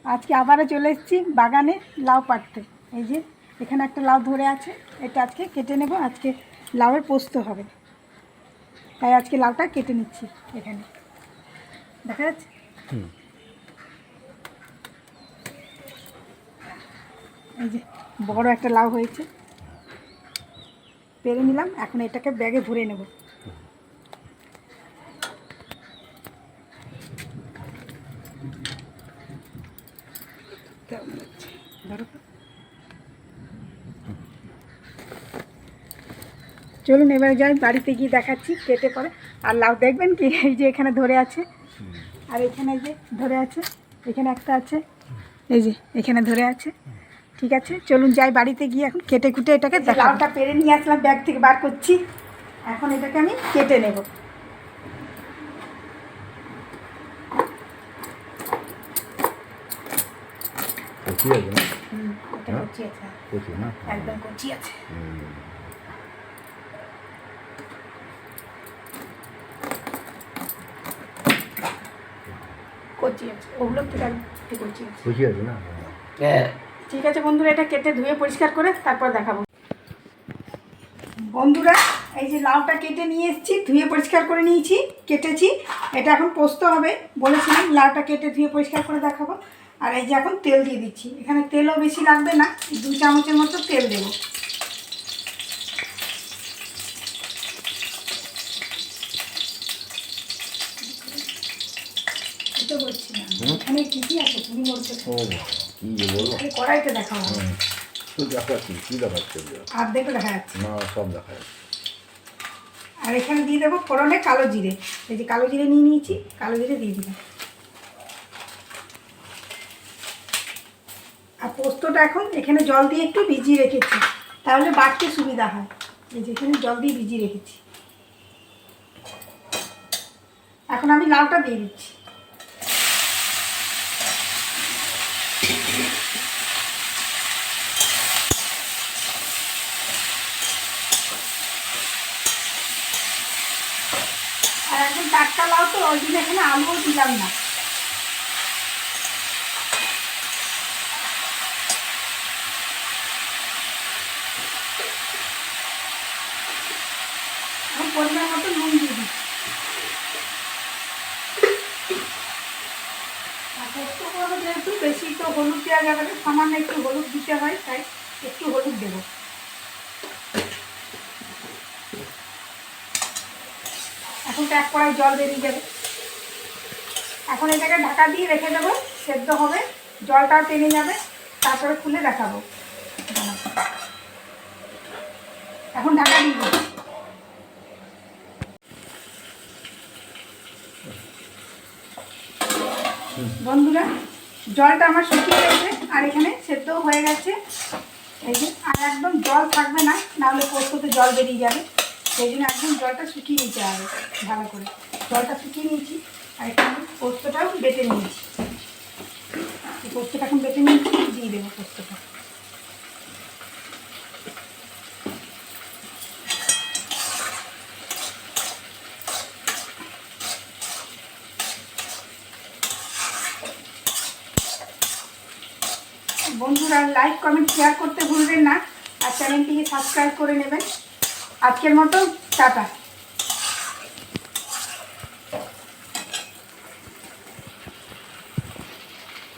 আজকে আবারও চলে এসেছি বাগানে লাউ পাড়তে। এই যে এখানে একটা লাউ ধরে আছে, এটা আজকে কেটে নেব। আজকে লাউয়ের পোস্ত হবে, তাই আজকে লাউটা কেটে নিচ্ছি। এখানে দেখা যাচ্ছে। এই যে বড় একটা লাউ হয়েছে, পেরে নিলাম। এখন এটাকে ব্যাগে ভরে নেব। চলুন এবার যাই, বাড়িতে গিয়ে দেখাচ্ছি কেটে পরে। আর লাউ দেখবেন কি, এই যে এখানে ধরে আছে, আর এখানে যে ধরে আছে, এখানে একটা আছে, এই যে এখানে ধরে আছে। ঠিক আছে, চলুন যাই বাড়িতে গিয়ে এখন কেটে কুটে এটাকে। লাউটা পেরে নিয়ে আসলাম, ব্যাগ থেকে বার করছি। এখন এটাকে আমি কেটে নেব। একদম কচি আছে। কচি আছে, ওগুলো থেকে কচি আছে না। ঠিক আছে বন্ধুরা, এটা কেটে ধুয়ে পরিষ্কার করে তারপর দেখাবো। বন্ধুরা, এই যে লাউটা কেটে নিয়ে এসেছি, ধুয়ে পরিষ্কার করে নিয়েছি, কেটেছি। এটা এখন পোস্ত হবে বলেছিলাম। লাউটা কেটে ধুয়ে পরিষ্কার করে দেখাবো। আর এই যে এখন তেল দিয়ে দিচ্ছি। এখানে তেলও বেশি লাগবে না, 2 চামচের মতো তেল দেবো। এটা বলছি না, এখানে কী কী আছে তুমি বলছো? কড়াইতে দেখাবো। আর দেখো দেখা যাচ্ছে না, সব দেখা যাচ্ছে। আর এখানে দিয়ে দেবো ফোড়নে কালো জিরে। এই যে কালো জিরে নিয়ে নিয়েছি, কালো জিরে দিয়ে দিলাম। আর পোস্তটা এখন এখানে জল দিয়ে একটু ভিজিয়ে রেখেছি, তাহলে বাটতে সুবিধা হয়। এই যে এখানে জল দিয়ে ভিজিয়ে রেখেছি। এখন আমি লাউটা দিয়ে দিচ্ছি। আর একদম টাটকা লাউ তো, ওই জন্য এখানে আলুও দিলাম না। এখন পরিমাণ মতো নুন দিয়ে দিচ্ছি। আর পোস্ত করবো যেহেতু, বেশি তো হলুদ দেওয়া যাবে না, সামান্য একটু হলুদ দিতে হয়, তাই একটু হলুদ দেবো। এখন তো 1 কড়াই জল বেরিয়ে যাবে। এখন এটাকে ঢাকা দিয়ে রেখে দেবো, সেদ্ধ হবে, জলটাও টেনে যাবে, তারপরে খুলে দেখাবো। এখন ঢাকা দিয়ে দিচ্ছি। বন্ধুরা, জলটা আমার শুকিয়ে গেছে, আর এখানে সেদ্ধও হয়ে গেছে। এই যে আর একদম জল থাকবে না, নাহলে পোস্ততে জল বেরিয়ে যাবে। সেই জন্য একদম জলটা শুকিয়ে নিতে হবে ভালো করে। জলটা শুকিয়ে নিয়েছি, আর এখানে পোস্তটাও বেটে নিয়েছি। পোস্তটা এখন বেটে নিয়েছি, দিয়ে দেবো পোস্তটা। বন্ধুরা, লাইক কমেন্ট শেয়ার করতে ভুলবেন না, আর চ্যানেলটিকে সাবস্ক্রাইব করে নেবেন। আজকের মতো টাটা।